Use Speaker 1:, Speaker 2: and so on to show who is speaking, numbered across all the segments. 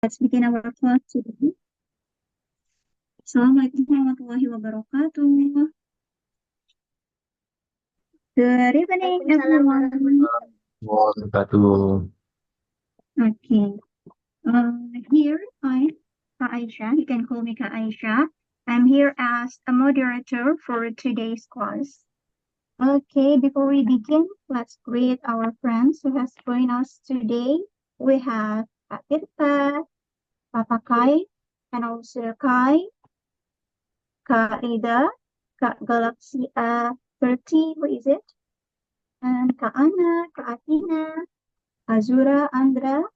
Speaker 1: Let's begin our class today. Assalamualaikum warahmatullahi wabarakatuh. Good evening, everyone.
Speaker 2: Wabarakatuh.
Speaker 1: Okay. Here I'm Kak Aisyah. You can call me Kak Aisyah. I'm here as a moderator for today's class. Okay, before we begin, let's greet our friends who has joined us today. We have Kak Tirta, Papa Kai, and also Kai, Kak Rida, Kak Galaxy A30, who is it? And Kak Ana, Kak Athena, Azura, Andra,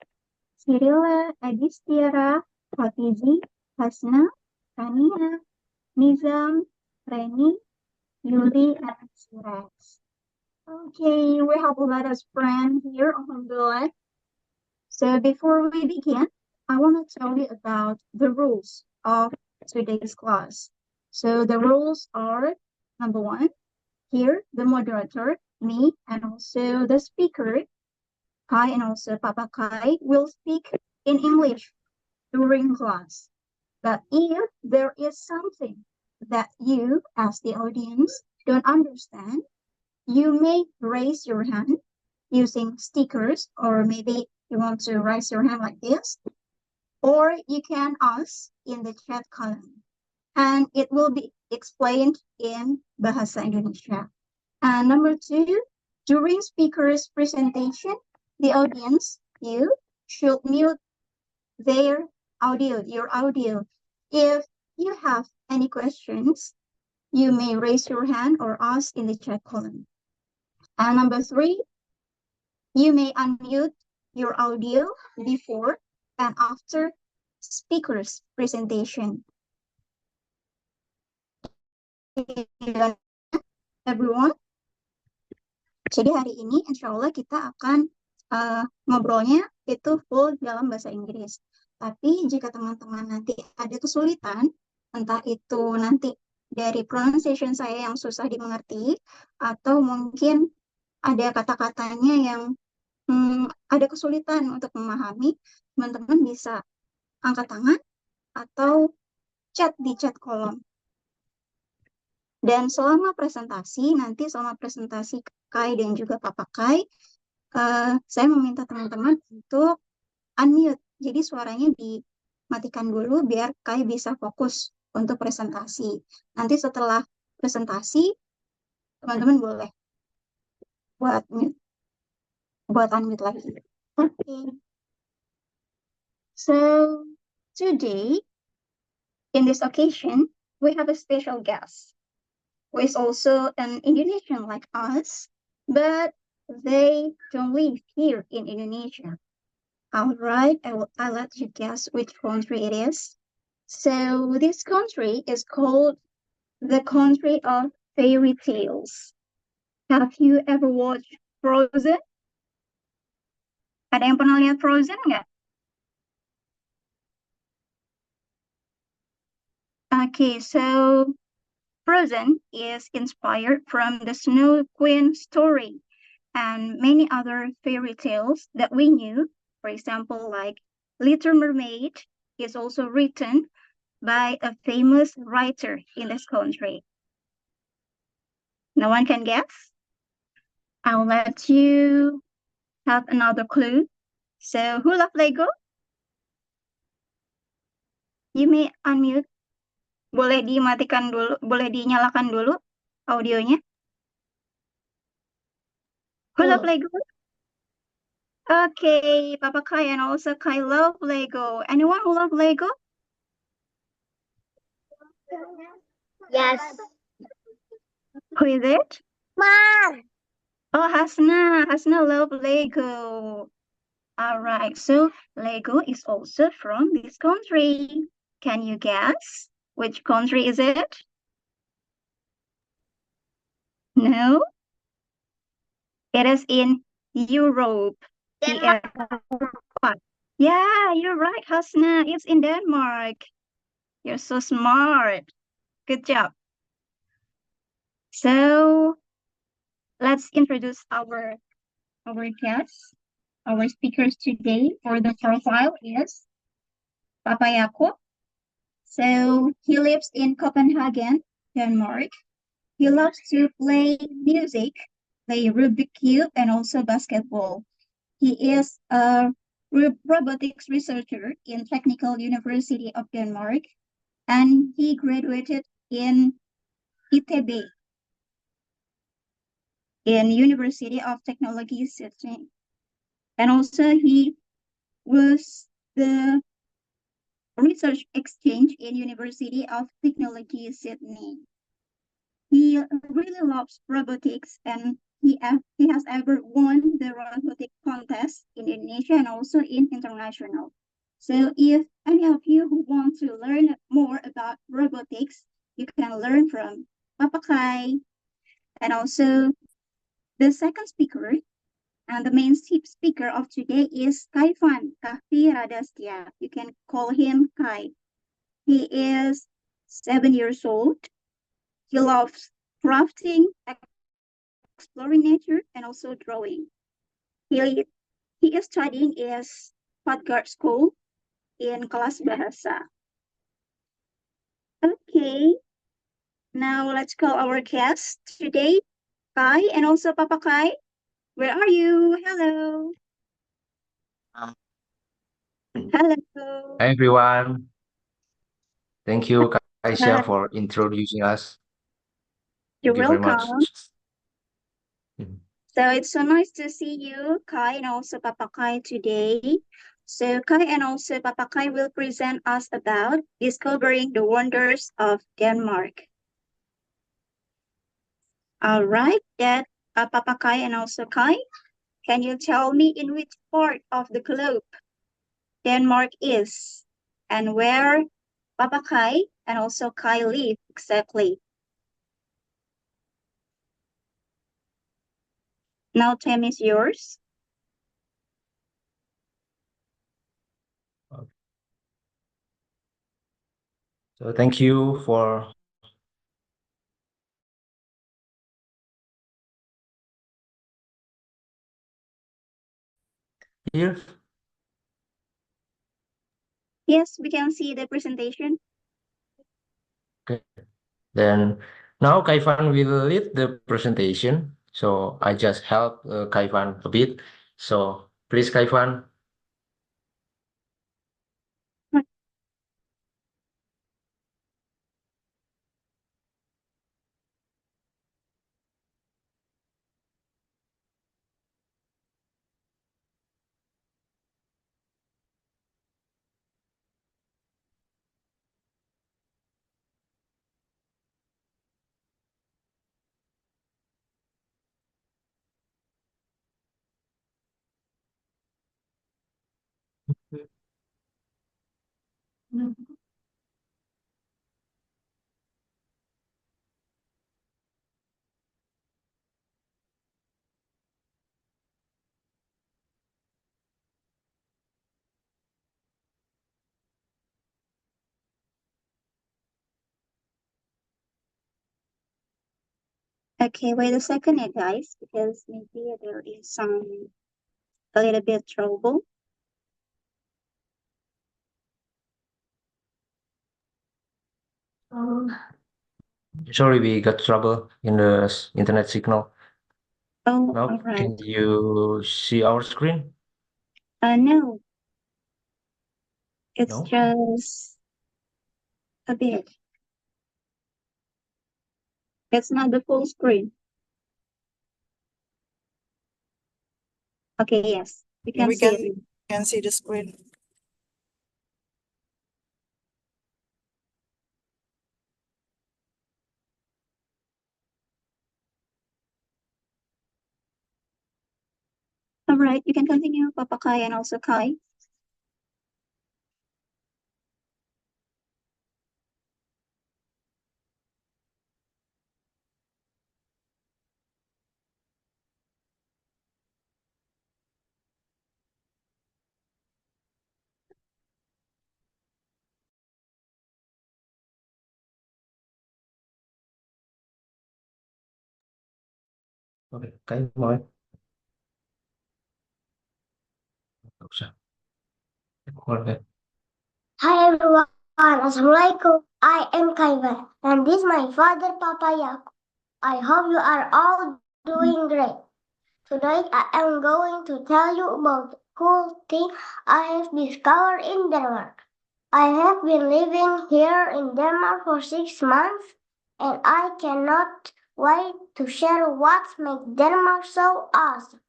Speaker 1: Cyrilla, Adistiara, Hatizi, Hasna, Kania, Nizam, Reni, Yuli, and Suresh. Okay, we have a lot of friends here, alhamdulillah. So before we begin, I want to tell you about the rules of today's class. So the rules are, number one, here the moderator, me, and also the speaker, Kai, and also Papa Kai, will speak in English during class. But if there is something that you, as the audience, don't understand, you may raise your hand using stickers, or maybe you want to raise your hand like this, or you can ask in the chat column, and it will be explained in Bahasa Indonesia. And number two, during speaker's presentation, the audience, you should mute their audio, your audio. If you have any questions, you may raise your hand or ask in the chat column. And number three, you may unmute your audio before and after speaker's presentation. Everyone. Jadi hari ini insya Allah kita akan ngobrolnya itu full dalam bahasa Inggris. Tapi jika teman-teman nanti ada kesulitan, entah itu nanti dari pronunciation saya yang susah dimengerti, atau mungkin ada kata-katanya yang ada kesulitan untuk memahami, teman-teman bisa angkat tangan atau chat di chat kolom. Dan selama presentasi, nanti selama presentasi Kai dan juga Papa Kai, saya meminta teman-teman untuk unmute. Jadi suaranya dimatikan dulu biar Kai bisa fokus untuk presentasi. Nanti setelah presentasi, teman-teman boleh buat unmute lagi. Okay. So, today, in this occasion, we have a special guest who is also an Indonesian like us, but they don't live here in Indonesia. All right, I'll let you guess which country it is. So this country is called the country of fairy tales. Have you ever watched Frozen? Ada yang pernah lihat Frozen nggak? Okay, so Frozen is inspired from the Snow Queen story and many other fairy tales that we knew. For example, like Little Mermaid is also written by a famous writer in this country. No one can guess? I'll let you have another clue. So, who loves Lego? You may unmute. Boleh dimatikan dulu, boleh dinyalakan dulu audionya. Who loves Lego? Okay, Papa Kai and also Kai love Lego. Anyone who love Lego?
Speaker 3: Yes.
Speaker 1: Who is it?
Speaker 3: Mar.
Speaker 1: Oh, Hasna. Hasna love Lego. All right, so Lego is also from this country. Can you guess which country is it? No? It is in Europe. Yeah, you're right, Hasna. It's in Denmark. You're so smart. Good job. So let's introduce our guests. Our speakers today for the profile is Papa Jakob. So he lives in Copenhagen, Denmark. He loves to play music, play Rubik's Cube, and also basketball. He is a robotics researcher in Technical University of Denmark, and he graduated in ITB, in University of Technology Sydney. And also he was the research exchange in University of Technology Sydney. He really loves robotics, and he has ever won the robotic contest in Indonesia and also in international. So if any of you who want to learn more about robotics, you can learn from Papa Kai. And also the second speaker and the main speaker of today is Kaifan Kahvi Radastia. You can call him Kai. He is 7 years old. He loves crafting, exploring nature, and also drawing. He, he is studying in Padgard School in Kelas Bahasa. Okay, now let's call our guest today, Kai, and also Papa Kai. Where are you? Hello.
Speaker 2: Um,
Speaker 1: Hello.
Speaker 2: Hi everyone. Thank you,
Speaker 1: Hello.
Speaker 2: Aisha, for introducing us.
Speaker 1: You're
Speaker 2: Thank you very much.
Speaker 1: welcome.
Speaker 2: Mhm.
Speaker 1: So it's so nice to see you, Kai, and also Papa Kai today. So Kai and also Papa Kai will present us about discovering the wonders of Denmark. All right, that Papa Kai and also Kai, can you tell me in which part of the globe Denmark is and where Papa Kai and also Kai live exactly? Now time is yours.
Speaker 2: So thank you for here.
Speaker 1: Yes, we can see the presentation.
Speaker 2: Okay. Then now Kaifan will lead the presentation. So I just help Kaifan a bit. So please, Kaifan.
Speaker 1: Okay, wait a second, guys, because maybe there is a little bit trouble.
Speaker 2: Sorry, we got trouble in the internet signal.
Speaker 1: Oh,
Speaker 2: Now,
Speaker 1: all right.
Speaker 2: can you see our screen?
Speaker 1: No, it's
Speaker 2: No?
Speaker 1: just a bit. It's not the full screen. Okay, yes, we
Speaker 4: Yeah,
Speaker 1: can
Speaker 4: we
Speaker 1: see it.
Speaker 4: can see the screen.
Speaker 1: All right, you can continue, Papa Kai and also Kai.
Speaker 2: Oke, kayak mau nggak usah. Keluar deh.
Speaker 3: Hi everyone, Assalamualaikum. I am Kaivan and this is my father Papa Yak. I hope you are all doing great. Today I am going to tell you about the cool thing I have discovered in Denmark. I have been living here in Denmark for 6 months and I cannot wait to share what makes Denmark so awesome.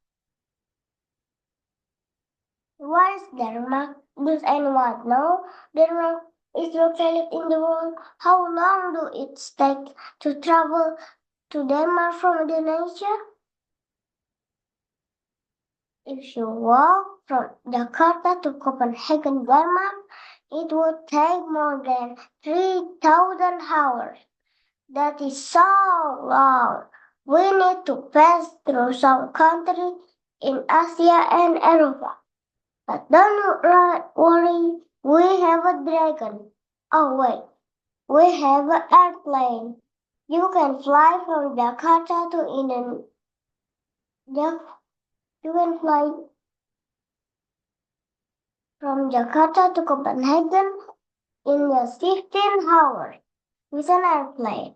Speaker 3: What is Denmark? Does anyone know? Denmark is located in the world. How long do it take to travel to Denmark from Indonesia? If you walk from Jakarta to Copenhagen, Denmark, it would take more than 3,000 hours. That is so long. We need to pass through some countries in Asia and Europe. But don't worry, we have a dragon. Oh wait, we have an airplane. You can fly from Jakarta to Indonesia. You can fly from Jakarta to Copenhagen in just 15 hours with an airplane.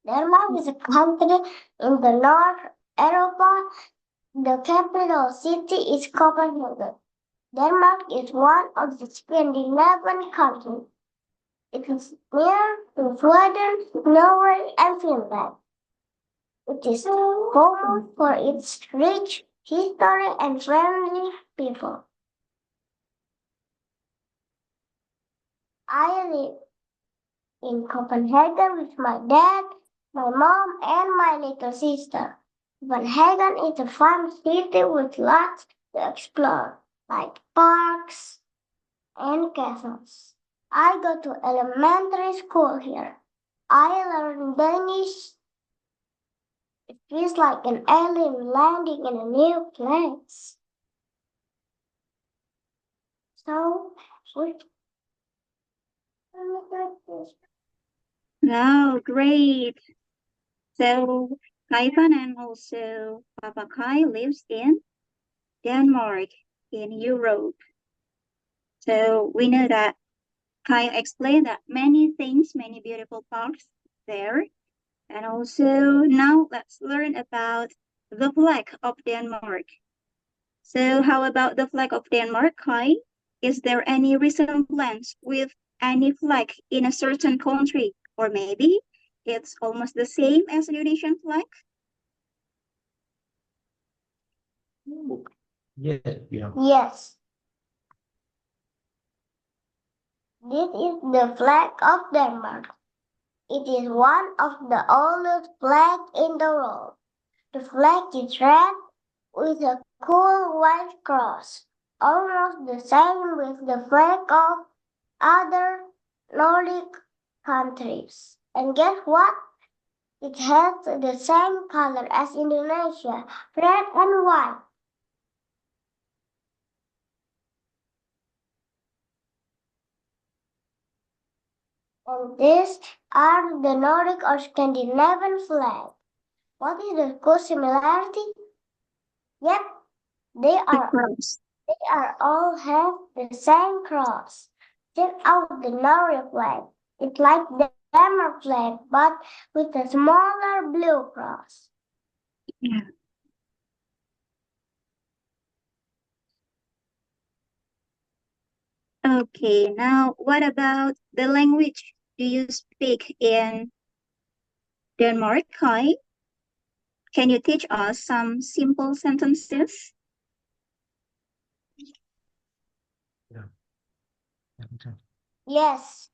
Speaker 3: Denmark is a country in the North Europa. The capital city is Copenhagen. Denmark is one of the Scandinavian countries. It is near to Sweden, Norway, and Finland. It is famous for its rich history and friendly people. I live in Copenhagen with my dad, my mom, and my little sister. Copenhagen is a fun city with lots to explore, like parks and castles. I go to elementary school here. I learn Danish. It feels like an alien landing in a new place. So, we
Speaker 1: Wow, great. So Kaivan and also Papa Kai lives in Denmark in Europe. So we know that Kai explained that many things, many beautiful parks there. And also now let's learn about the flag of Denmark. So how about the flag of Denmark, Kai? Is there any resemblance with any flag in a certain country? Or maybe it's almost the same as Indonesian flag?
Speaker 2: Yeah.
Speaker 3: Yes. This is the flag of Denmark. It is one of the oldest flags in the world. The flag is red with a cool white cross, almost the same with the flag of other Nordic countries. And guess what? It has the same color as Indonesia, red and white. And these are the Nordic or Scandinavian flag. What is the cool similarity? Yep, they are all have the same cross. Check out the Norway flag. It's like the Denmark flag, but with a smaller blue cross.
Speaker 1: Yeah. Okay, now what about the language do you speak in Denmark, Kai? Can you teach us some simple sentences?
Speaker 3: Yes.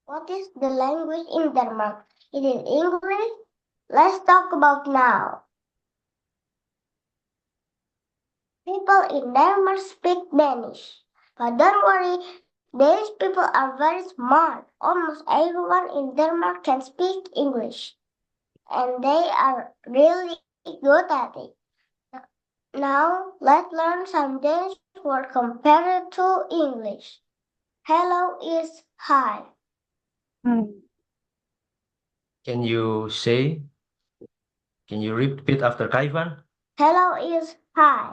Speaker 3: What is the language in Denmark? It is English. Let's talk about now. People in Denmark speak Danish. But don't worry, Danish people are very smart. Almost everyone in Denmark can speak English. And they are really good at it. Now, let's learn some Danish word compared to English. Hello is hi.
Speaker 2: Can you say Can you repeat after Kaivan?
Speaker 3: Hello is hi.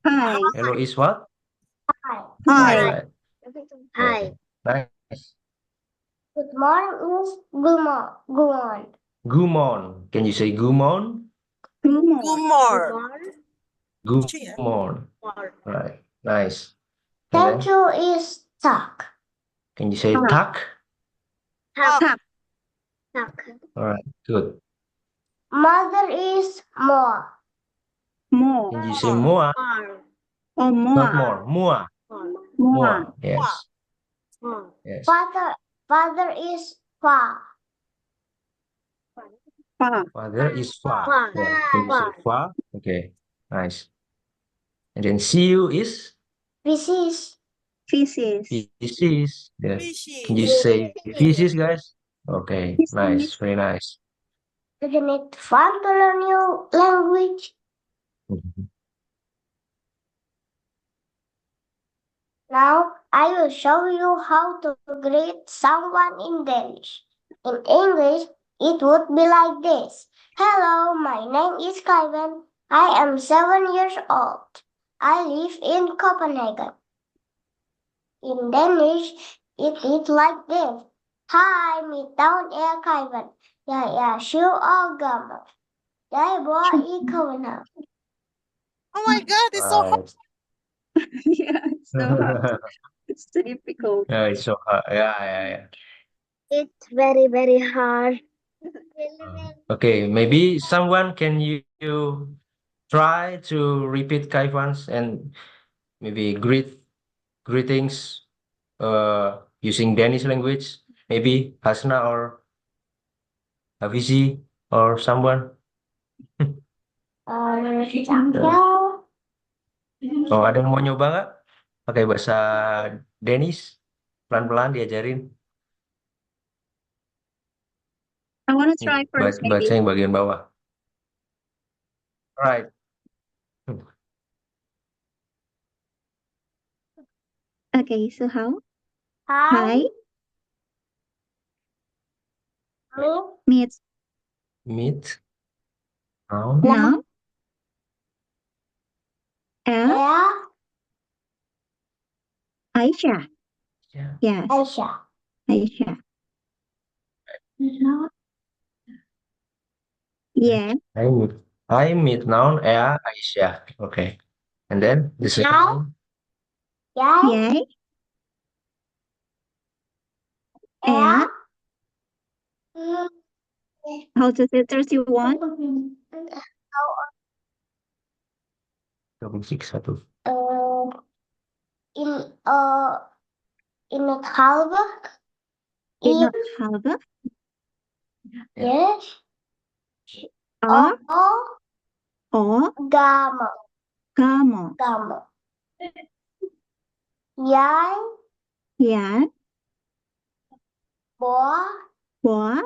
Speaker 1: Hi.
Speaker 2: Hello is what?
Speaker 3: Hi.
Speaker 1: Hi.
Speaker 2: Alright.
Speaker 3: Hi.
Speaker 2: Okay. Nice.
Speaker 3: Good morning is good on.
Speaker 2: Gumon. Can you say Gumon?
Speaker 1: Gumor.
Speaker 2: Gumon. Right. Nice. And
Speaker 3: Thank
Speaker 2: then,
Speaker 3: you is tak.
Speaker 2: can you say
Speaker 1: Tak.
Speaker 2: tak?
Speaker 1: Tak.
Speaker 2: Alright. Good.
Speaker 3: Mother is more.
Speaker 1: More.
Speaker 2: Can you say moa?
Speaker 1: Oh,
Speaker 2: Not
Speaker 1: more.
Speaker 2: more. Moa.
Speaker 1: More.
Speaker 2: Moa. Yes. Yes.
Speaker 3: Father is far.
Speaker 1: Pa.
Speaker 2: Father is far.
Speaker 3: Far.
Speaker 2: Yeah. Can you say far? Okay. Nice. And then see you is
Speaker 3: Feces.
Speaker 1: Feces.
Speaker 2: feces. Yeah. Can you say feces, guys? Okay. Nice.
Speaker 1: Feces.
Speaker 2: Very nice.
Speaker 3: Isn't it fun to learn new language? Now I will show you how to greet someone in Danish. In English, it would be like this. Hello, my name is Kaivan. I am 7 years old. I live in Copenhagen. In Danish, it is like this. Hi, mitt navn er Kaivan. Jeg er 7 år gammel. Jeg bor i København.
Speaker 4: Oh my God, it's so hard.
Speaker 2: Right.
Speaker 1: Yeah, it's so hard. It's so difficult.
Speaker 2: Yeah, it's so hard. Yeah.
Speaker 3: It's very, very hard.
Speaker 2: Okay, maybe someone can you try to repeat Kaifan's and maybe greetings using Danish language. Maybe Hasna or Hafizi or someone. Oh, ada yang mau nyoba nggak? Pakai bahasa Danish? Pelan-pelan diajarin.
Speaker 1: I want to
Speaker 2: Nih,
Speaker 1: try first,
Speaker 2: baca
Speaker 1: maybe.
Speaker 2: yang bagian bawah. Right.
Speaker 1: Okay, so how?
Speaker 3: Hi.
Speaker 1: Hi. Meet
Speaker 2: Meet. Noun.
Speaker 1: now.
Speaker 3: Yeah.
Speaker 1: Aisha.
Speaker 2: Yeah.
Speaker 1: Yes,
Speaker 3: Aisha.
Speaker 1: Aisha. Yeah.
Speaker 2: I meet noun Aisyah. Okay. And then the second
Speaker 3: Hi.
Speaker 2: one.
Speaker 3: Yeah.
Speaker 1: Yay.
Speaker 3: Yeah.
Speaker 1: How to say 31?
Speaker 2: 26
Speaker 3: In in het halve.
Speaker 1: In not halve.
Speaker 3: Yes.
Speaker 1: Or
Speaker 3: Gamo.
Speaker 1: kamo.
Speaker 3: Gamo. Jij.
Speaker 1: Yeah.
Speaker 3: Boa.
Speaker 1: Boa.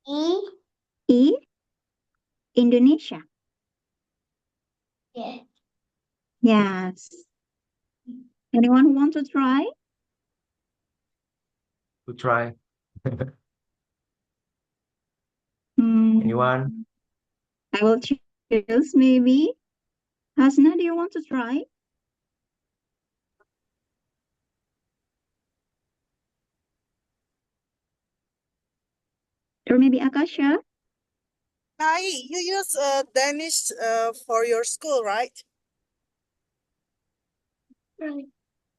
Speaker 3: I.
Speaker 1: Indonesia.
Speaker 3: Yes.
Speaker 1: Yes. Anyone who want to try?
Speaker 2: To try. Anyone?
Speaker 1: I will choose maybe. Hasna, do you want to try? Or maybe Akasha?
Speaker 4: Nai, you use Danish for your school, right?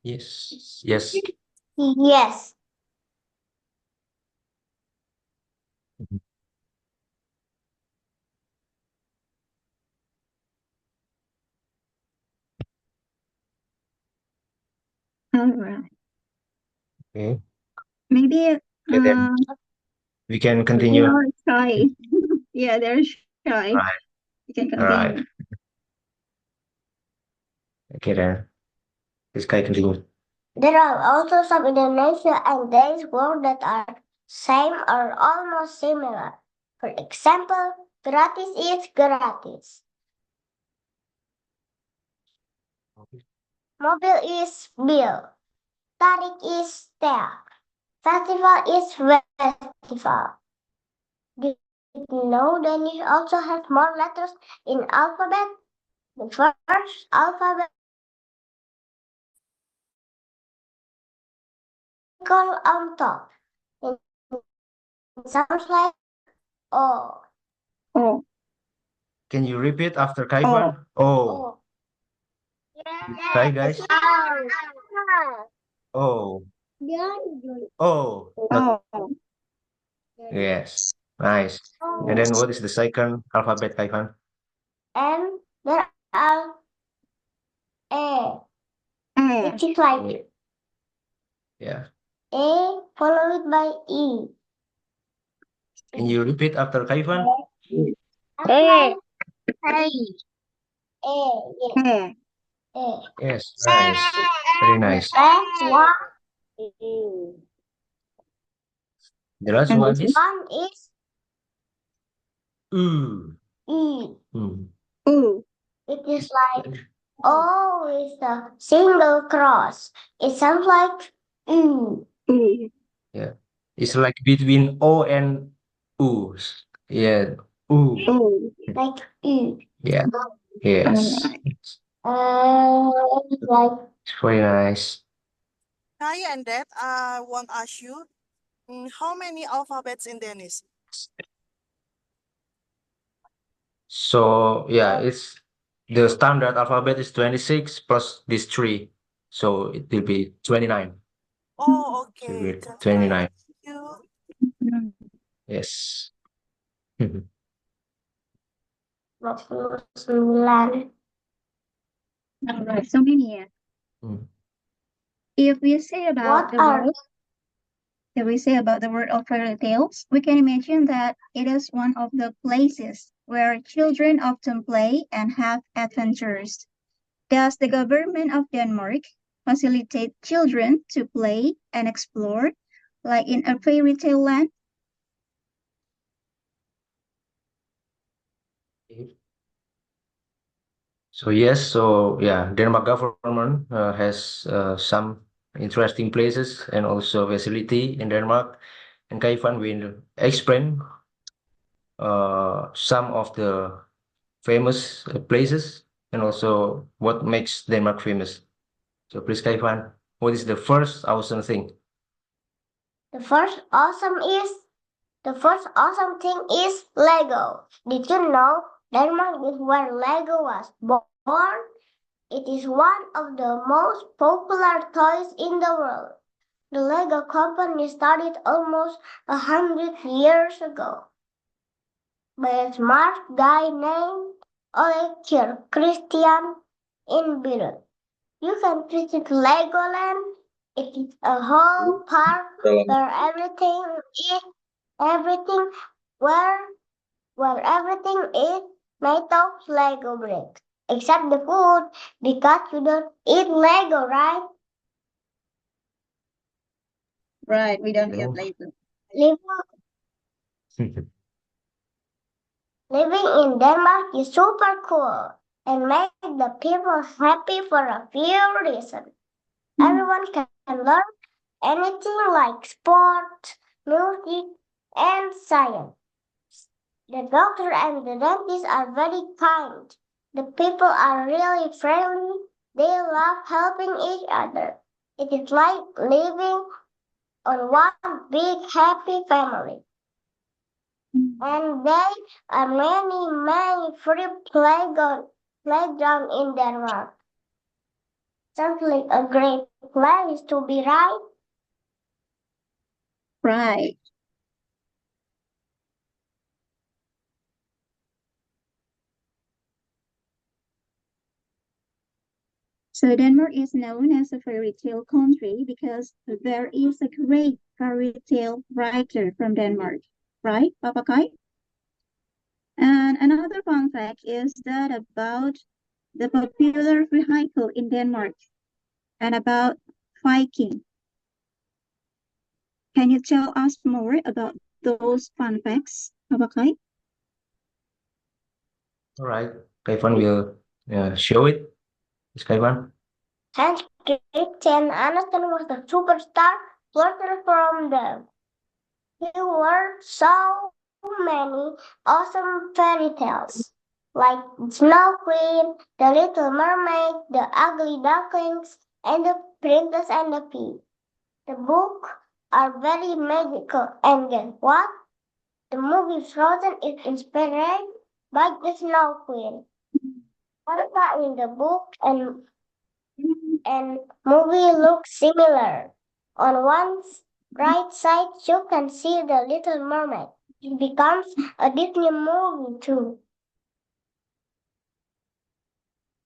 Speaker 2: Yes. Yes.
Speaker 3: Yes.
Speaker 1: All right.
Speaker 2: Okay.
Speaker 1: Maybe
Speaker 2: Okay, then we can
Speaker 1: they
Speaker 2: continue.
Speaker 1: are shy. Yeah, they're shy.
Speaker 2: Right.
Speaker 1: You can
Speaker 2: All right.
Speaker 1: continue.
Speaker 2: Okay, then this guy continue.
Speaker 3: There are also some Indonesian and Danish words that are same or almost similar. For example, gratis is gratis. Mobil is bill. Tarik is teak. Festival is festival. know Danish also has more letters in alphabet? The first alphabet on top. It sounds like O.
Speaker 1: Oh,
Speaker 2: Can you repeat after Kaifan? Oh,
Speaker 3: O.
Speaker 2: try guys.
Speaker 3: O.
Speaker 2: Oh, oh, not
Speaker 1: oh.
Speaker 2: yes. Nice. And then what is the second alphabet, Kaifan?
Speaker 3: And there are A.
Speaker 1: Eh,
Speaker 3: It is like
Speaker 2: Yeah.
Speaker 3: A followed by E.
Speaker 2: Can you repeat after Kaifan?
Speaker 3: A. A. Yes.
Speaker 1: eh.
Speaker 3: A.
Speaker 2: Yes, nice. Very nice.
Speaker 3: That's one.
Speaker 2: The last
Speaker 1: And
Speaker 2: one
Speaker 1: this
Speaker 2: is
Speaker 1: is
Speaker 3: One is
Speaker 2: ooh.
Speaker 3: E.
Speaker 2: Mm.
Speaker 1: ooh.
Speaker 3: It is like O is a single cross. It sounds like U.
Speaker 1: Ooh.
Speaker 2: It's like between O and U. Yeah. Ooh.
Speaker 1: Ooh.
Speaker 3: Like U.
Speaker 2: Yeah. Yes.
Speaker 3: It's like
Speaker 2: It's very nice.
Speaker 4: Kai and Dad, I want to ask you, how many alphabets in Danish?
Speaker 2: So yeah, it's the standard alphabet is 26 plus this 3. So it will be 29.
Speaker 4: Oh,
Speaker 2: It will
Speaker 4: okay.
Speaker 2: be
Speaker 4: Just
Speaker 2: 29.
Speaker 4: Thank you.
Speaker 1: Mm.
Speaker 2: Yes.
Speaker 3: 29.
Speaker 1: All right, so many.
Speaker 2: Mm.
Speaker 1: If we say about
Speaker 3: What
Speaker 1: the
Speaker 3: are
Speaker 1: word, if we say about the word of fairy tales, we can imagine that it is one of the places where children often play and have adventures. Does the government of Denmark facilitate children to play and explore, like in a fairy tale land?
Speaker 2: So yes, so yeah, Denmark government has some interesting places and also facility in Denmark. And Kaifan will explain some of the famous places and also what makes Denmark famous. So please, Kaifan, what is the first awesome thing?
Speaker 3: the first awesome thing is Lego. Did you know Denmark is where Lego was born? It is one of the most popular toys in the world. The Lego company started almost 100 years ago by a smart guy named Ole Christian in Billund. You can visit Legoland. It is a whole park where everything is made of Lego bricks. Except the food, because you don't eat Lego, right?
Speaker 1: Right, we don't
Speaker 2: Yeah.
Speaker 1: get label.
Speaker 3: Living in Denmark is super cool and make the people happy for a few reasons. Everyone can learn anything like sport, music, and science. The doctor and the dentist are very kind. The people are really friendly. They love helping each other. It is like living on one big happy family. And there are many free playground in Denmark. Sounds like a great place to be, right?
Speaker 1: Right. So Denmark is known as a fairy tale country because there is a great fairy tale writer from Denmark, right, Papa Kai? And another fun fact is that about the popular vehicle in Denmark and about Viking. Can you tell us more about those fun facts, Papa Kai?
Speaker 2: All right, Kaifan will show it. Is Kaifan?
Speaker 3: Hans Christian Andersen was the superstar writer from them. He worked so many awesome fairy tales, like Snow Queen, The Little Mermaid, The Ugly Ducklings, and The Princess and the Pea. The books are very magical, and guess what? The movie Frozen is inspired by the Snow Queen. Elsa in the book and movie look similar. On one right side, you can see the Little Mermaid. It becomes a Disney movie too.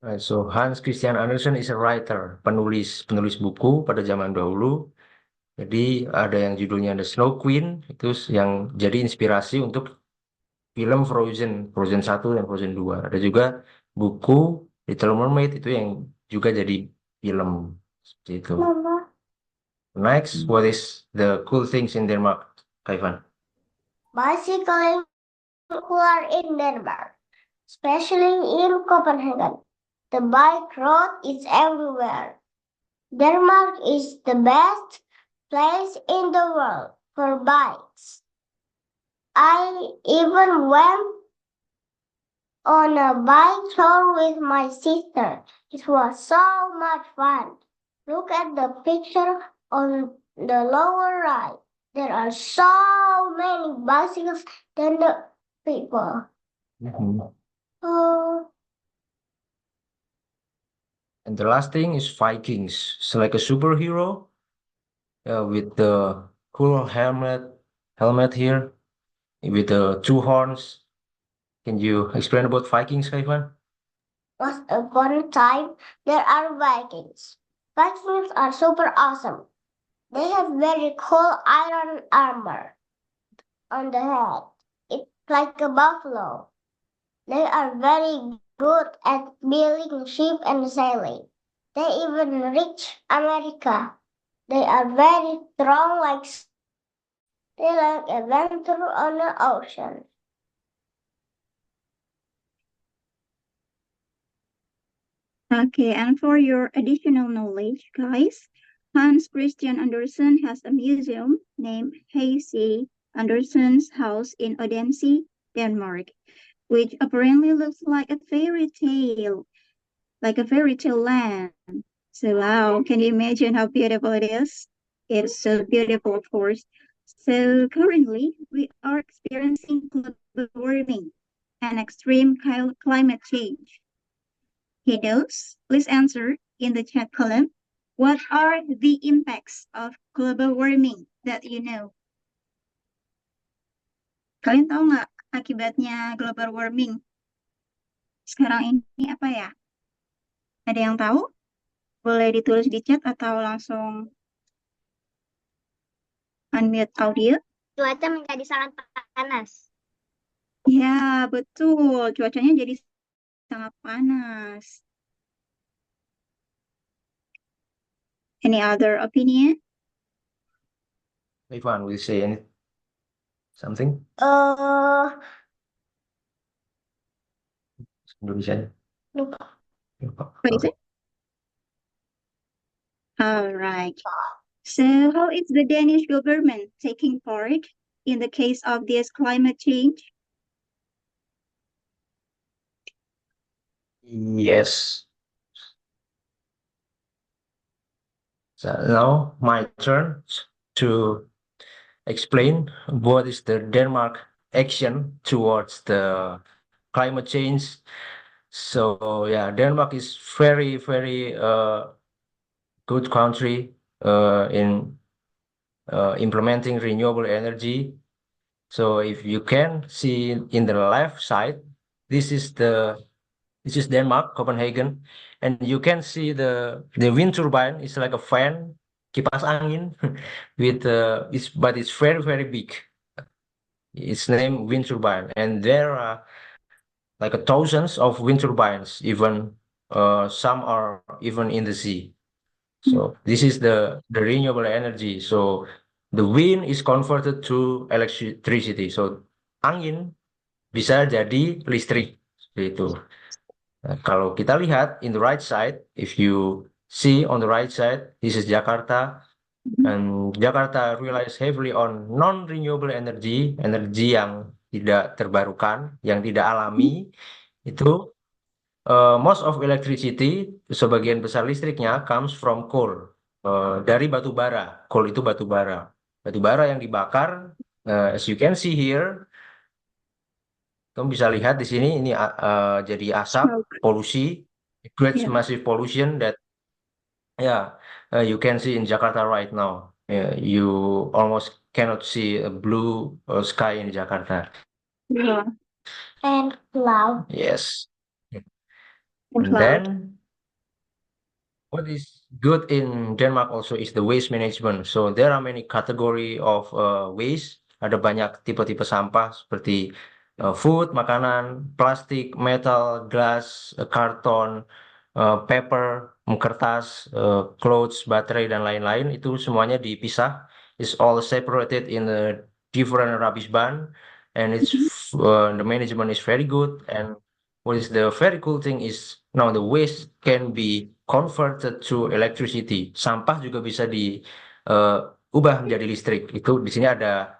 Speaker 2: Right, so Hans Christian Andersen is a writer, penulis buku pada zaman dahulu. Jadi ada yang judulnya The Snow Queen, itu yang jadi inspirasi untuk film Frozen 1 dan Frozen 2. Ada juga buku Little Mermaid itu yang juga jadi film seperti itu.
Speaker 3: Mama.
Speaker 2: Next, what is the cool things in Denmark, Kaivan?
Speaker 3: Bicycling popular in Denmark, especially in Copenhagen. The bike road is everywhere. Denmark is the best place in the world for bikes. I even went on a bike tour with my sister. It was so much fun. Look at the picture on the lower right. There are so many bicycles than the people. Oh,
Speaker 2: And the last thing is Vikings. It's like a superhero with the cool helmet here with the 2 horns. Can you explain about Vikings, Kaivan?
Speaker 3: once upon a time, there are Vikings. Vikings are super awesome. They have very cool iron armor on the head. It's like a buffalo. They are very good at building ships and sailing. They even reach America. They are very strong, they like adventure on the ocean.
Speaker 1: Okay, and for your additional knowledge, guys, Hans Christian Andersen has a museum named H.C. Andersen's House in Odense, Denmark, which apparently looks like a fairy tale land. So wow, can you imagine how beautiful it is? It's so beautiful, of course. So currently, we are experiencing global warming and extreme climate change. Kiddos, please answer in the chat column. What are the impacts of global warming that you know? Kalian tahu nggak akibatnya global warming sekarang ini apa ya? Ada yang tahu? Boleh ditulis di chat atau langsung unmute audio.
Speaker 3: Cuaca menjadi sangat panas.
Speaker 1: Ya, betul. Cuacanya jadi sangat panas. Any other opinion?
Speaker 2: Kaivan, will you say something? Indonesia.
Speaker 3: Lupa.
Speaker 1: What is it? All right. So how is the Danish government taking part in the case of this climate change?
Speaker 2: Yes. So now my turn to explain what is the Denmark action towards the climate change. So yeah, Denmark is very, very good country in implementing renewable energy. So if you can see in the left side, this is Denmark, Copenhagen, and you can see the wind turbine is like a fan, kipas angin, with but it's very, very big. It's named wind turbine, and there are like thousands of wind turbines. Even some are even in the sea. So this is the renewable energy. So the wind is converted to electricity. So angin bisa jadi listrik seperti itu. Nah, kalau kita lihat in the right side, if you see on the right side, this is Jakarta, and Jakarta relies heavily on non-renewable energy yang tidak terbarukan, yang tidak alami, itu most of electricity, sebagian besar listriknya comes from coal, dari batu bara. Coal itu batu bara. Batu bara yang dibakar, as you can see here, kamu bisa lihat di sini ini jadi asap,
Speaker 1: Smoke.
Speaker 2: polusi. It creates
Speaker 1: Yeah.
Speaker 2: massive pollution that you can see in Jakarta right now. You almost cannot see a blue sky in Jakarta.
Speaker 1: Yeah.
Speaker 3: And cloud.
Speaker 2: Yes.
Speaker 1: And
Speaker 2: And
Speaker 1: cloud.
Speaker 2: then what is good in Denmark also is the waste management. So there are many category of waste. Ada banyak tipe-tipe sampah seperti food, makanan, plastik, metal, glass, karton, paper, kertas, clothes, baterai dan lain-lain. Itu semuanya dipisah. It's all separated in a different rubbish bin, and the management is very good. And what is the very cool thing is now the waste can be converted to electricity. Sampah juga bisa diubah menjadi listrik. Itu di sini ada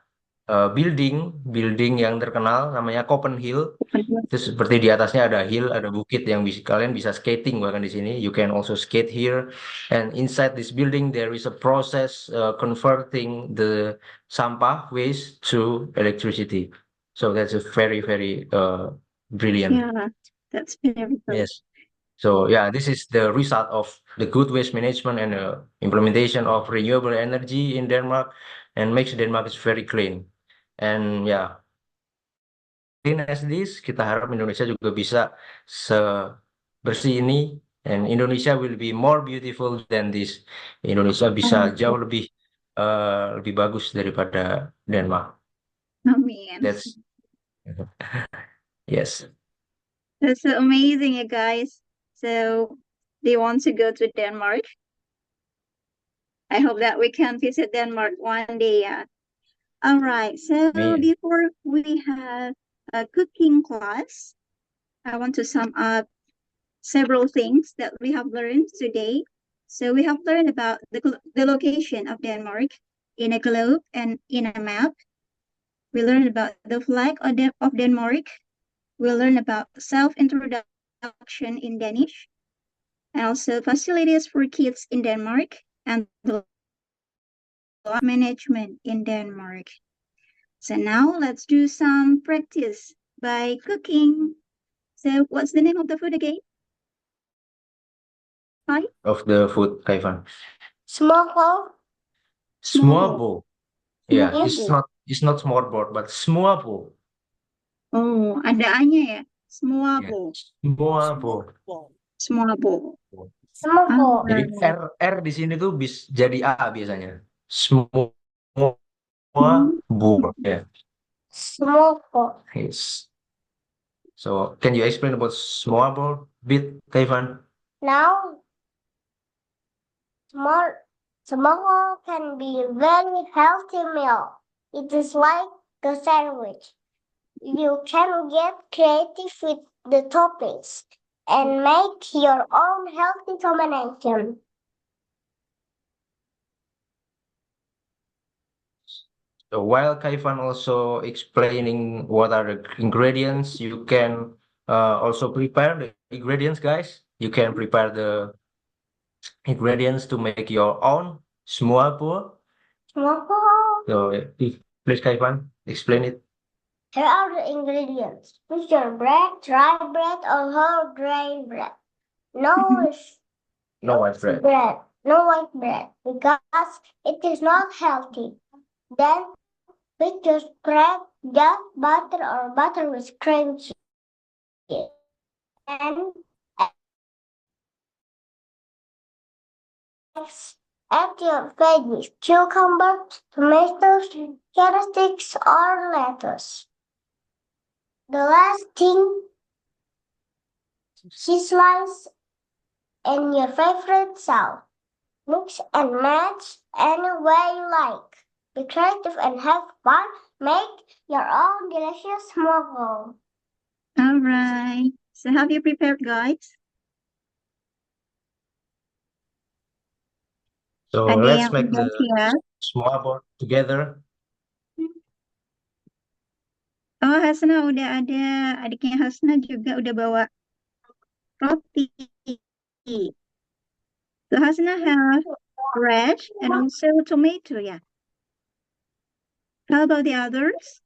Speaker 2: building yang terkenal namanya Copenhagen. Itu seperti di atasnya ada hill, ada bukit yang kalian bisa skating bahkan di sini. You can also skate here. And inside this building there is a process converting the sampah waste to electricity. So that's a very brilliant.
Speaker 1: Yeah, that's very good.
Speaker 2: Yes. So yeah, this is the result of the good waste management and implementation of renewable energy in Denmark, and makes Denmark is very clean. And yeah, clean as this, kita harap Indonesia juga bisa sebersih ini, and Indonesia will be more beautiful than this. Indonesia bisa jauh lebih bagus daripada Denmark.
Speaker 1: Amen.
Speaker 2: That's yes.
Speaker 1: That's so amazing, you guys. So, do you want to go to Denmark? I hope that we can visit Denmark one day. All right. So,
Speaker 2: Me.
Speaker 1: before we have a cooking class, I want to sum up several things that we have learned today. So, we have learned about the location of Denmark in a globe and in a map. We learned about the flag of Denmark. We learned about self-introduction in Danish, and also facilities for kids in Denmark, and the management in Denmark. So now let's do some practice by cooking. So what's the name of the food again? Hi?
Speaker 2: Of the food, Kaivan.
Speaker 3: Small.
Speaker 2: Smuabo. Yeah,
Speaker 1: Smuabo.
Speaker 2: it's not smorgasbord, but smuabo.
Speaker 1: Oh, ada A-nya ya? Smuabo.
Speaker 2: Smuabo.
Speaker 1: Smuabo.
Speaker 3: Small.
Speaker 2: Jadi R di sini tuh jadi A biasanya. Smuabo. Yeah.
Speaker 3: Small.
Speaker 2: Yes. So can you explain about smuabo bit, Kaivan?
Speaker 3: Now, small can be a very healthy meal. It is like a sandwich. You can get creative with the toppings and make your own healthy combination.
Speaker 2: So while Kaivan also explaining what are the ingredients, you can also prepare the ingredients, guys. You can prepare the ingredients to make your own smuabo.
Speaker 3: Small.
Speaker 2: So please, Kaivan, explain it.
Speaker 3: Here are the ingredients. Mixture bread, dry bread, or whole grain bread. No
Speaker 2: white bread.
Speaker 3: No white bread, because it is not healthy. Then we just bread, just butter or butter with cream cheese. And add your veggies, cucumber, tomatoes, carrot sticks, or lettuce. The last thing, cheese slice and your favorite sauce. Mix and match any way you like. Be creative and have fun. Make your own delicious smorgasbord.
Speaker 1: All right. So have you prepared, guys?
Speaker 2: So
Speaker 1: Ada
Speaker 2: let's
Speaker 1: yang
Speaker 2: make
Speaker 1: udah
Speaker 2: the
Speaker 1: siap?
Speaker 2: smuabo together.
Speaker 1: Oh, Hasna udah ada. Adiknya Hasna juga udah bawa roti. So Hasna have bread and also tomato, yeah. How about the others?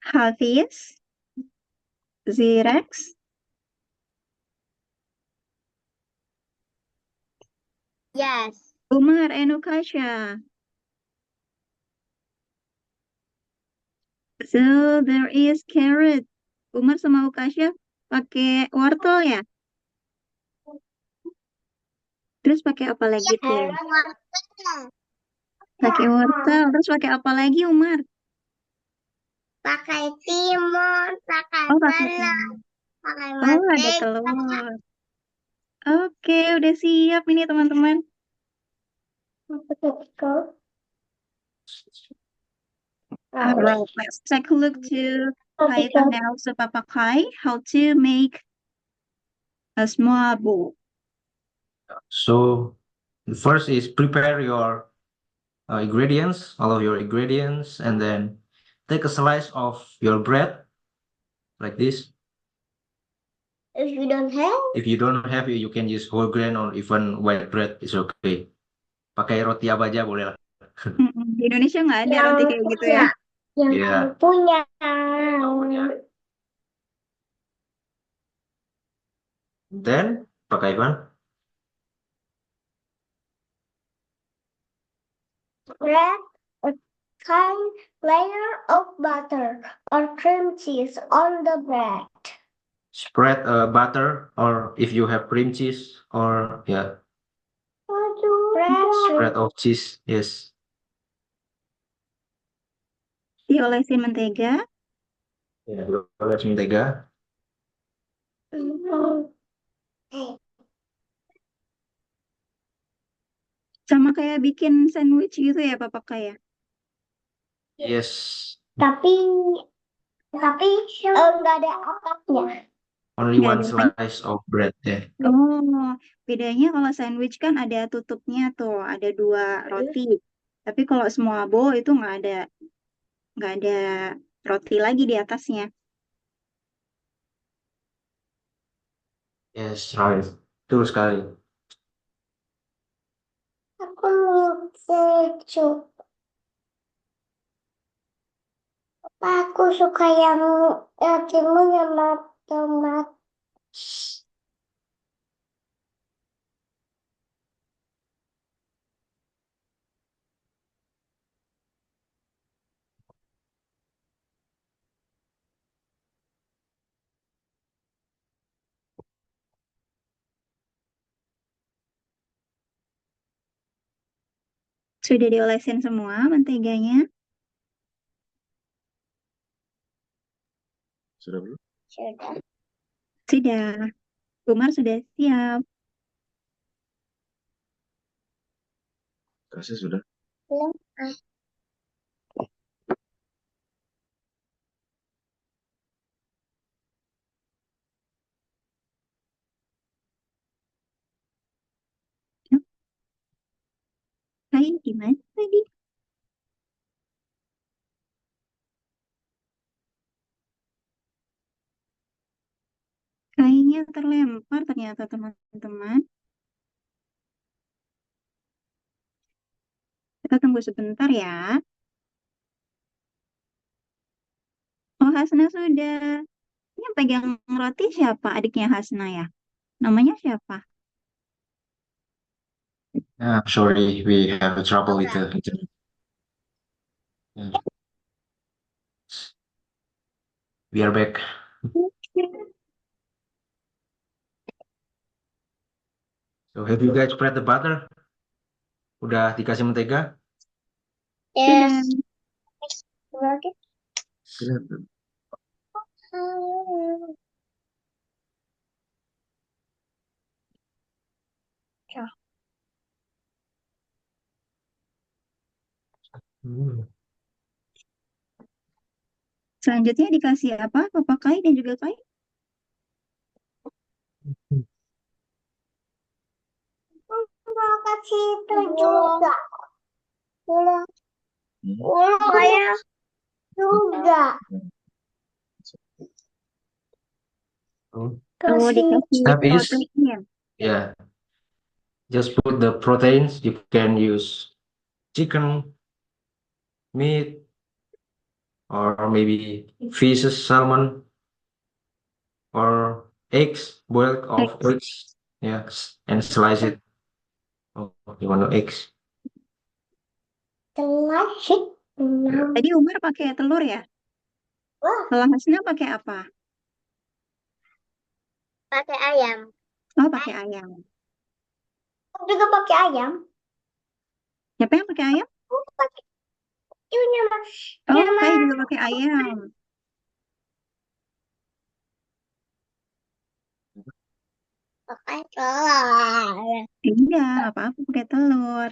Speaker 1: Hafiz, Zirex,
Speaker 3: Yes.
Speaker 1: Umar, and Ukasha. So there is carrot. Umar sama Ukasha pakai wortel ya? Terus pakai apa lagi tuh? Pakai wortel. Terus pakai apa lagi, Umar?
Speaker 3: Pakai timun, pakai
Speaker 1: Oh, pakai
Speaker 3: telur,
Speaker 1: telur.
Speaker 3: pakai
Speaker 1: Oh, ada
Speaker 3: mentega.
Speaker 1: telur. Oke, udah siap ini teman-teman. Alright, let's take a look to Haitham and also Papa Kai, how to make a small bowl.
Speaker 2: So first is prepare your ingredients, all of your ingredients, and then take a slice of your bread like this.
Speaker 3: If you don't have,
Speaker 2: If you don't have it, you can use whole grain or even white bread is okay. Pakai roti apa aja boleh lah.
Speaker 1: Di Indonesia nggak ada roti kayak gitu ya.
Speaker 3: yang
Speaker 2: Iya.
Speaker 3: kamu punya.
Speaker 2: Then pakai Ivan.
Speaker 3: Spread a thin layer of butter or cream cheese on the bread.
Speaker 2: Spread butter or if you have cream cheese or yeah, spread of cheese. Yes.
Speaker 1: Diolesin mentega.
Speaker 2: Ya, oles mentega.
Speaker 1: Sama kayak bikin sandwich gitu ya, Papa Kai ya?
Speaker 2: Yes.
Speaker 3: Tapi nggak ada atapnya.
Speaker 2: Only
Speaker 1: Nggak
Speaker 2: one
Speaker 1: ada.
Speaker 2: slice of bread. Yeah.
Speaker 1: Oh, bedanya kalau sandwich kan ada tutupnya tuh, ada 2 roti. Tapi kalau semua bowl itu nggak ada roti lagi di atasnya.
Speaker 2: Yes, right. Betul sekali.
Speaker 3: Aku mau sejuk. Aku suka yang timun sama tomat.
Speaker 1: Sudah diolesin semua menteganya?
Speaker 2: Sudah belum?
Speaker 3: Sudah.
Speaker 1: Sudah. Umar sudah siap.
Speaker 2: Kasih sudah.
Speaker 3: Belum.
Speaker 1: Kai gimana tadi? Kayaknya terlempar ternyata teman-teman. Kita tunggu sebentar ya. Oh, Hasna sudah. Ini yang pegang roti siapa? Adiknya Hasna ya? Namanya siapa?
Speaker 2: Sorry, we have a trouble with the internet. We are back. So have you guys spread the butter? Udah dikasih mentega?
Speaker 3: Yes.
Speaker 1: Selanjutnya dikasih apa? Papa Kai dan juga Kai?
Speaker 3: Mau kasih itu juga. Ulang. Ulang kayak Juga.
Speaker 2: Oh,
Speaker 1: Oh, dikasih
Speaker 2: Step is,
Speaker 1: protein.
Speaker 2: yeah, just put the proteins. You can use chicken, meat, or maybe fishes, salmon, or eggs, boiled of
Speaker 1: Eggs.
Speaker 2: eggs. Yes, and slice it. Oh, you want the eggs?
Speaker 3: Telur.
Speaker 1: Tadi Umar pakai telur ya?
Speaker 3: Wah,
Speaker 1: Kalau Hasna pakai apa?
Speaker 3: pakai ayam.
Speaker 1: Oh, pakai ayam.
Speaker 3: Juga pakai ayam.
Speaker 1: Siapa yang pakai ayam?
Speaker 3: Pakai cucunya mas.
Speaker 1: Oh, Kai juga pakai ayam.
Speaker 3: Pakai telur.
Speaker 1: Iya, apa-apa pakai telur.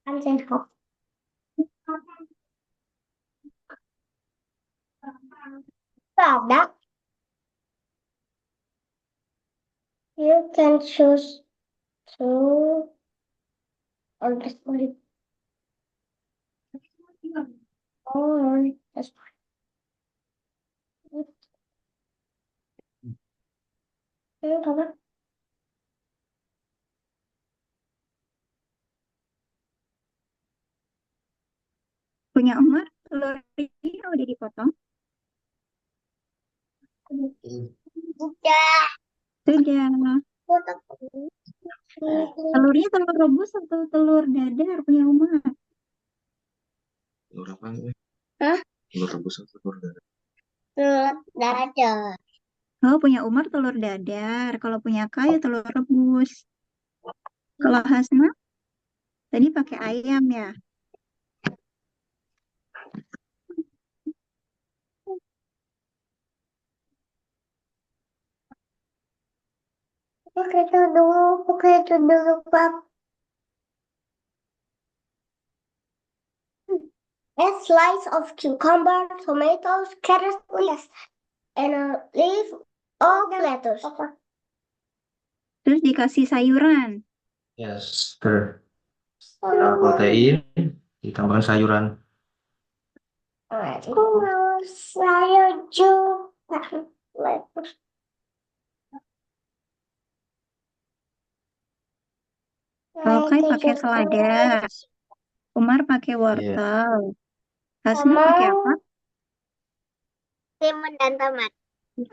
Speaker 3: Kan sehat. Ada. You can choose two or just only or just apa?
Speaker 1: Punya Umar, telurnya udah dipotong?
Speaker 3: Sudah.
Speaker 1: Sudah. Telurnya telur rebus atau telur dadar punya Umar?
Speaker 5: Telur apa ini?
Speaker 3: Hah?
Speaker 5: Telur rebus atau telur dadar?
Speaker 3: Telur dadar.
Speaker 1: Oh, punya Umar telur dadar. Kalau punya Kai telur rebus. Kalau Hasna tadi pakai ayam ya?
Speaker 3: Pakai itu dulu, Pak. A slice of cucumber, tomatoes, carrots, yes, and a leaf of lettuce.
Speaker 1: Terus dikasih sayuran.
Speaker 2: Yes, protein, ditambahkan sayuran.
Speaker 3: Aku mau sayur juga. Lettuce.
Speaker 1: Kalau Kai pakai selada. Umar pakai wortel. Hasna
Speaker 3: Sama
Speaker 1: pakai apa?
Speaker 3: timun dan tomat.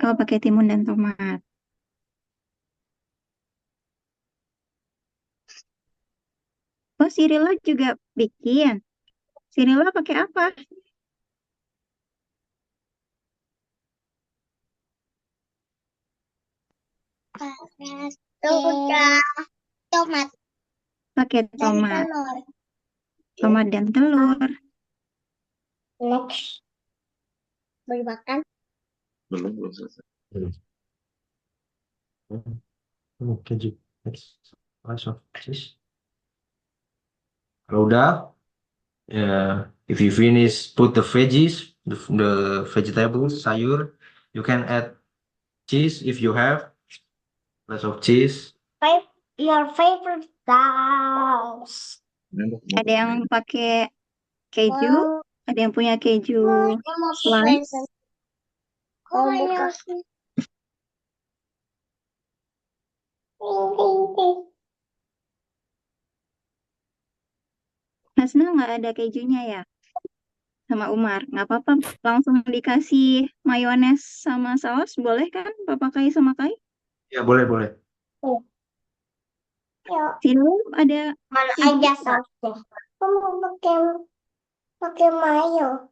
Speaker 1: Oh, pakai timun dan tomat. Oh, Sirila juga bikin. Sirila pakai apa?
Speaker 3: Sudah tomat
Speaker 1: Pakai
Speaker 3: dan
Speaker 1: tomat.
Speaker 3: telur.
Speaker 1: Tomat dan telur.
Speaker 3: Next. Boleh makan?
Speaker 5: Belum selesai.
Speaker 2: Keju. Slice of cheese. Kalau udah, if you finish, put the veggies, the vegetables, sayur. You can add cheese if you have. Slice of cheese.
Speaker 3: Your favorite sauce.
Speaker 1: Ada yang pakai keju, ada yang punya keju slice.
Speaker 3: Oh, buka.
Speaker 1: Hasna nggak ada kejunya ya? Sama Umar. Nggak apa-apa, langsung dikasih mayones sama saus. Boleh kan, Papa Kai sama Kai?
Speaker 2: Ya, boleh, boleh.
Speaker 3: Yuk,
Speaker 1: Sirila ada
Speaker 3: mana
Speaker 1: keju
Speaker 3: aja
Speaker 1: nggak?
Speaker 3: sausnya? Aku mau pakai mayo.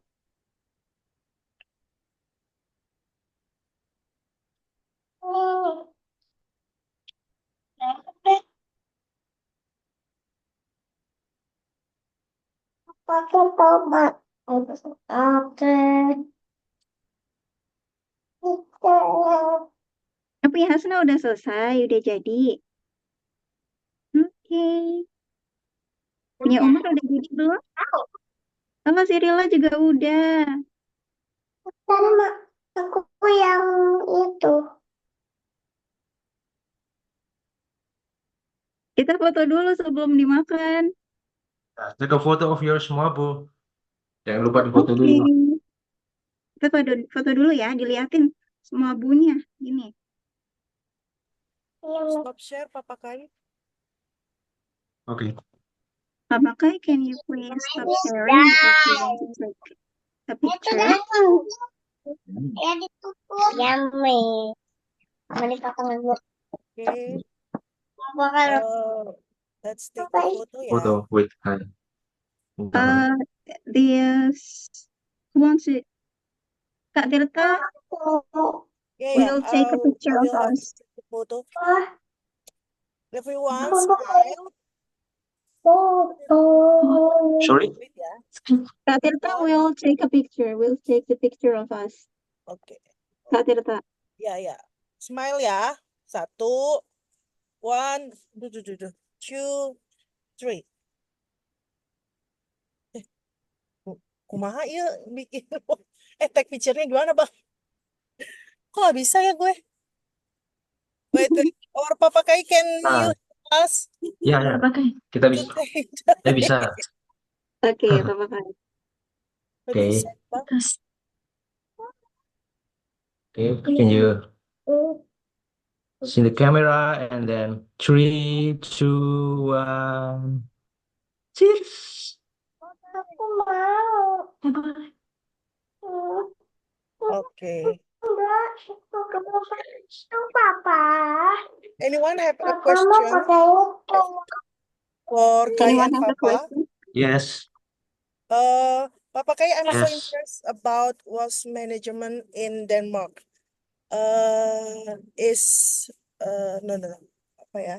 Speaker 3: Nih. Pakai tomat. Oke.
Speaker 1: Tapi Hasna udah selesai, udah jadi. Oke. Punya Umar udah jadi belum? Sama Sirila juga udah.
Speaker 3: Sama aku yang itu.
Speaker 1: Kita foto dulu sebelum dimakan.
Speaker 2: Take a photo of your small bowl. Jangan lupa difoto
Speaker 1: Oke.
Speaker 2: dulu.
Speaker 1: Kita foto dulu ya, diliatin semua bunyinya. Gini.
Speaker 4: Stop share, Papa Kai.
Speaker 2: Oke.
Speaker 1: Papa Kai, can you please stop sharing because we want to take a picture?
Speaker 3: Ya ditutup. Yummy. Mari potong dulu.
Speaker 4: Okay.
Speaker 3: Apa kalau
Speaker 4: Let's take the photo ya.
Speaker 2: Foto. Wait. Bentar.
Speaker 1: This who wants it? Kak Tirta
Speaker 4: Yeah,
Speaker 1: will take a picture of
Speaker 4: we'll have
Speaker 1: us.
Speaker 4: to take the photo. Everyone, smile.
Speaker 2: Sorry?
Speaker 4: Wait ya.
Speaker 1: Kak Tirta will take a picture. Will take the picture of us.
Speaker 4: Oke.
Speaker 1: Kak Tirta.
Speaker 4: Ya, ya. Smile ya. 1, 1, 2, 3. Kumaha ya bikin. Tag picture-nya gimana, Bang? Kok nggak bisa ya gue? Wait. Or Papa Kai, can you us
Speaker 2: Ya, kita
Speaker 4: to
Speaker 2: bisa.
Speaker 4: take
Speaker 2: Bisa.
Speaker 1: Oke, Papa Kai.
Speaker 2: Oke.
Speaker 4: Bisa, Bang.
Speaker 2: Okay, can you see the camera and then 3, 2, 1. Cheers.
Speaker 3: Aku mau.
Speaker 4: Oke.
Speaker 3: Enggak, aku ke itu Papa.
Speaker 4: Anyone have a
Speaker 3: Papa mau
Speaker 4: question
Speaker 3: pakai itu.
Speaker 4: for Kai
Speaker 1: Anyone
Speaker 4: and
Speaker 1: have a
Speaker 4: Papa?
Speaker 1: question?
Speaker 2: Yes.
Speaker 4: Papa Kai, I'm so
Speaker 2: Yes.
Speaker 4: interested about waste management in Denmark. No. Apa ya?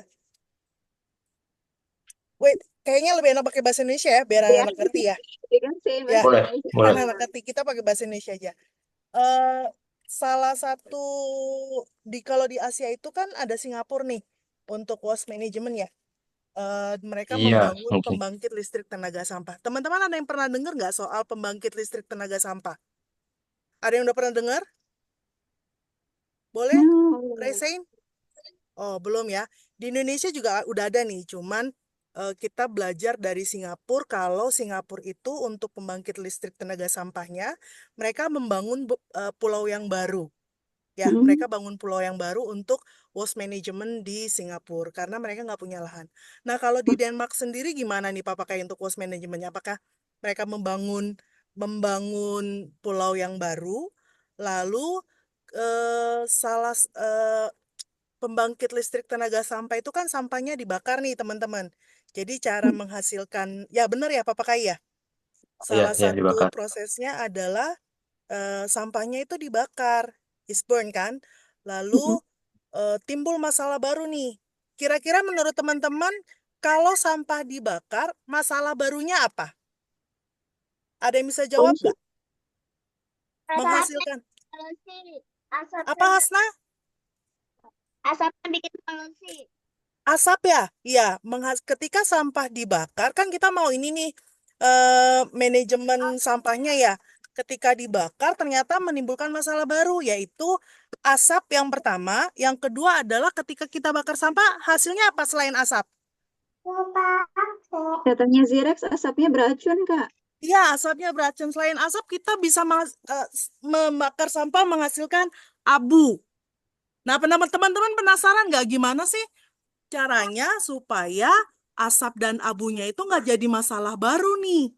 Speaker 4: Wait, kayaknya lebih enak pakai bahasa Indonesia ya, biar
Speaker 1: Yeah.
Speaker 4: anak-anak ngerti ya.
Speaker 1: You can say
Speaker 4: Ya,
Speaker 1: bahasa
Speaker 2: Boleh,
Speaker 1: Indonesia.
Speaker 2: boleh.
Speaker 4: anak-anak ngerti, kita pakai bahasa Indonesia aja. Salah satu kalau di Asia itu kan ada Singapura nih untuk waste management ya. Mereka
Speaker 2: Iya,
Speaker 4: membangun
Speaker 2: oke.
Speaker 4: pembangkit listrik tenaga sampah. Teman-teman ada yang pernah dengar nggak soal pembangkit listrik tenaga sampah? Ada yang udah pernah dengar? Boleh?
Speaker 1: No.
Speaker 4: Resain? Oh, belum ya. Di Indonesia juga udah ada nih, cuman kita belajar dari Singapura kalau Singapura itu untuk pembangkit listrik tenaga sampahnya, mereka membangun pulau yang baru. Ya, mereka bangun pulau yang baru untuk waste management di Singapura karena mereka nggak punya lahan. Nah, kalau di Denmark sendiri gimana nih Pak pakai untuk waste managementnya? Apakah mereka membangun pulau yang baru, lalu pembangkit listrik tenaga sampah itu kan sampahnya dibakar nih teman-teman. Jadi cara menghasilkan, ya benar ya Pak pakai ya. Salah
Speaker 2: Iya,
Speaker 4: satu
Speaker 2: dibakar.
Speaker 4: prosesnya adalah sampahnya itu dibakar, is burn kan. Lalu timbul masalah baru nih. Kira-kira menurut teman-teman, kalau sampah dibakar, masalah barunya apa? Ada yang bisa jawab nggak? Menghasilkan. Apa Hasna?
Speaker 3: Asapnya bikin polusi.
Speaker 4: Asap ya? Iya, ketika sampah dibakar, kan kita mau ini nih, manajemen sampahnya ya. Ketika dibakar ternyata menimbulkan masalah baru, yaitu asap yang pertama. Yang kedua adalah ketika kita bakar sampah, hasilnya apa selain asap?
Speaker 1: Katanya Zirex asapnya beracun, Kak.
Speaker 4: Iya, asapnya beracun. Selain asap, kita bisa membakar sampah menghasilkan abu. Nah, teman-teman penasaran nggak gimana sih caranya supaya asap dan abunya itu nggak jadi masalah baru nih?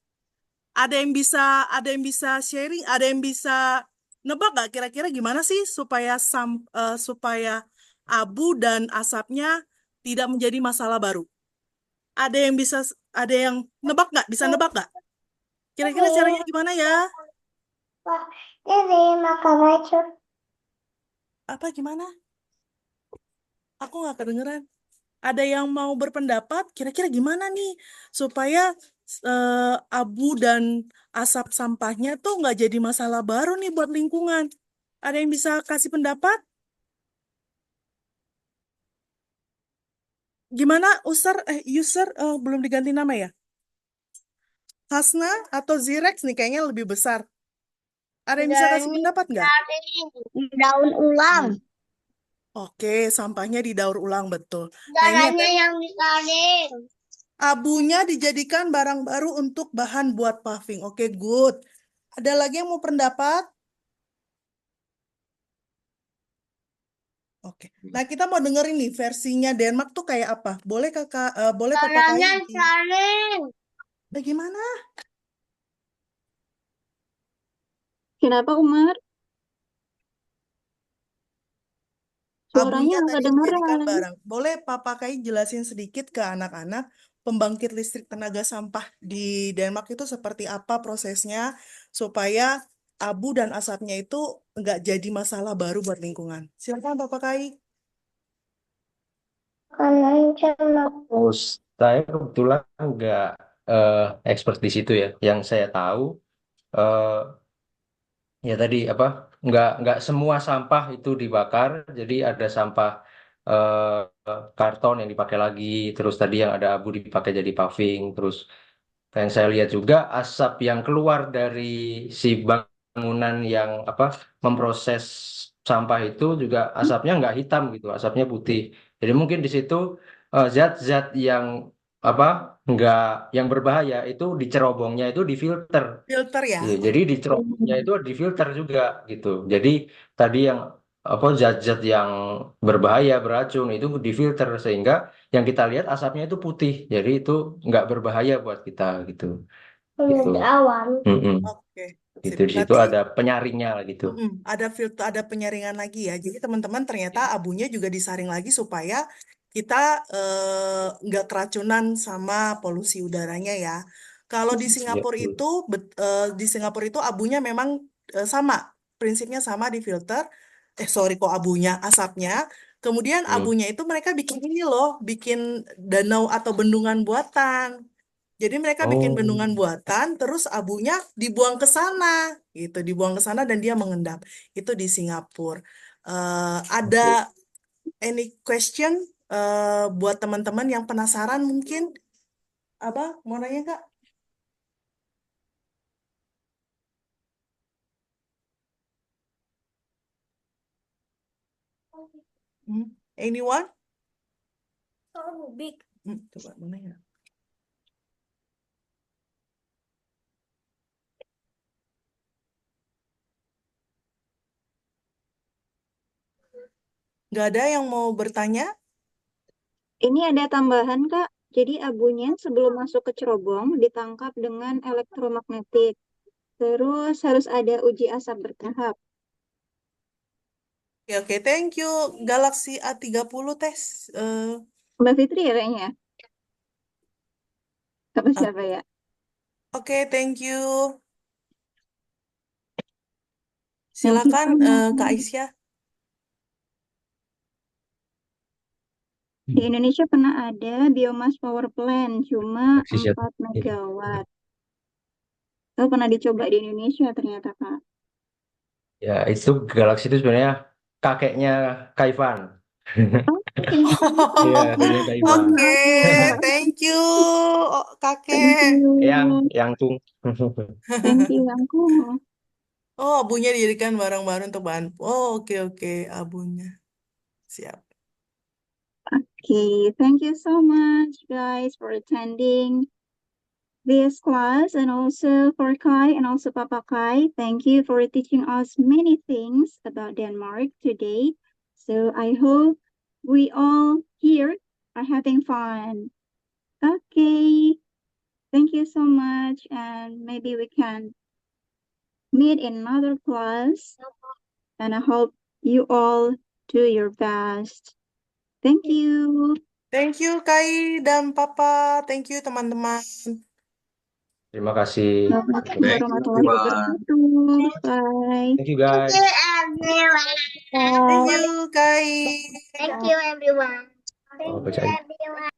Speaker 4: Ada yang bisa sharing, ada yang bisa nebak nggak kira-kira gimana sih supaya supaya abu dan asapnya tidak menjadi masalah baru? Ada yang nebak nggak? Bisa nebak nggak? Kira-kira caranya gimana ya?
Speaker 3: Jadi makan aja.
Speaker 4: Apa gimana? Aku nggak kedengeran. Ada yang mau berpendapat? Kira-kira gimana nih supaya abu dan asap sampahnya tuh nggak jadi masalah baru nih buat lingkungan? Ada yang bisa kasih pendapat? Gimana user belum diganti nama ya? Hasna atau Zirex nih kayaknya lebih besar. Ada yang bisa kasih pendapat nggak?
Speaker 3: Daun ulang.
Speaker 4: Oke, sampahnya didaur ulang betul. Nah, ini
Speaker 3: Caranya yang disaring.
Speaker 4: Abunya dijadikan barang baru untuk bahan buat paving. Oke, good. Ada lagi yang mau pendapat? Oke. Nah, kita mau dengerin nih versinya Denmark tuh kayak apa? Boleh boleh Papa Kai
Speaker 3: Saling.
Speaker 4: bagaimana?
Speaker 1: Kenapa Umar? Suaranya
Speaker 4: Abunya
Speaker 1: nggak
Speaker 4: tadi dijadikan
Speaker 1: kedengeran.
Speaker 4: barang. Boleh Papa Kai jelasin sedikit ke anak-anak pembangkit listrik tenaga sampah di Denmark itu seperti apa prosesnya supaya abu dan asapnya itu nggak jadi masalah baru buat lingkungan. Silakan Papa Kai.
Speaker 3: Kalian cuma
Speaker 2: Oh, saya kebetulan nggak eh, expert di situ ya. Yang saya tahu eh, ya tadi apa nggak semua sampah itu dibakar. Jadi ada sampah karton yang dipakai lagi. Terus tadi yang ada abu dipakai jadi paving. Terus yang saya lihat juga asap yang keluar dari si bangunan yang apa memproses sampah itu juga asapnya nggak hitam gitu, asapnya putih. Jadi mungkin di situ zat-zat yang apa nggak yang berbahaya itu di cerobongnya itu difilter.
Speaker 4: Filter ya.
Speaker 2: Iya, jadi di cerobongnya itu difilter juga gitu. Jadi tadi yang apa zat-zat yang berbahaya beracun itu difilter sehingga yang kita lihat asapnya itu putih. Jadi itu nggak berbahaya buat kita gitu. Gitu.
Speaker 3: awan.
Speaker 2: Mm-mm.
Speaker 4: Oke.
Speaker 2: Gitu
Speaker 4: Sip.
Speaker 2: di situ
Speaker 4: Berarti
Speaker 2: ada penyaringnya lah gitu.
Speaker 4: ada filter, ada penyaringan lagi ya. Jadi teman-teman ternyata abunya juga disaring lagi supaya kita nggak keracunan sama polusi udaranya ya. Kalau di
Speaker 2: Iya,
Speaker 4: Singapura
Speaker 2: betul.
Speaker 4: itu, di Singapura itu abunya memang sama, prinsipnya sama di filter. Sorry kok abunya, asapnya. Kemudian
Speaker 2: Hmm.
Speaker 4: abunya itu mereka bikin ini loh, bikin danau atau bendungan buatan. Jadi mereka bikin
Speaker 2: Oh,
Speaker 4: bendungan buatan, terus abunya dibuang ke sana, gitu, dibuang ke sana dan dia mengendap. Itu di Singapura. Ada
Speaker 2: oke.
Speaker 4: any question buat teman-teman yang penasaran mungkin? Apa? Mau nanya Kak? Anyone?
Speaker 3: Big.
Speaker 4: Coba mau nanya. Nggak ada yang mau bertanya?
Speaker 1: Ini ada tambahan, Kak. Jadi abunya sebelum masuk ke cerobong ditangkap dengan elektromagnetik. Terus harus ada uji asap bertahap.
Speaker 4: Oke, thank you. Galaxy A30 tes.
Speaker 1: Mbak Fitri ya kayaknya. Apa
Speaker 4: Ah,
Speaker 1: siapa ya?
Speaker 4: Oke, thank you.
Speaker 1: Thank you
Speaker 4: Silakan
Speaker 1: so
Speaker 4: Kak
Speaker 1: much.
Speaker 4: Aisyah.
Speaker 1: Di Indonesia pernah ada biomass power plant, cuma
Speaker 2: Oksigen.
Speaker 1: 4 megawatt. Itu pernah dicoba di Indonesia ternyata, Kak.
Speaker 2: Ya, itu Galaxy itu sebenarnya kakeknya Kaivan. Iya, kakeknya Kaivan.
Speaker 4: Oke,
Speaker 1: Maaf,
Speaker 4: thank you,
Speaker 1: thank
Speaker 4: kakek.
Speaker 1: you.
Speaker 2: Yang tung.
Speaker 1: Thank you, Angku.
Speaker 4: Oh, abunya dijadikan barang-barang untuk bahan. Oh, oke, oke, abunya. Siap.
Speaker 1: Okay, thank you so much, guys, for attending this class, and also for Kai and also Papa Kai. Thank you for teaching us many things about Denmark today. So I hope we all here are having fun. Okay, thank you so much, and maybe we can meet in another class. And I hope you all do your best. Thank you.
Speaker 4: Thank you, Kai dan Papa. Thank you, teman-teman.
Speaker 2: Terima kasih.
Speaker 1: Assalamualaikum
Speaker 5: Thank you,
Speaker 1: warahmatullahi
Speaker 5: everyone.
Speaker 1: wabarakatuh. Bye.
Speaker 2: Thank you guys.
Speaker 3: Everyone.
Speaker 4: Thank you, Kai.
Speaker 3: Thank you, everyone.
Speaker 2: Oh,
Speaker 3: Thank you,
Speaker 2: bacain.
Speaker 3: everyone.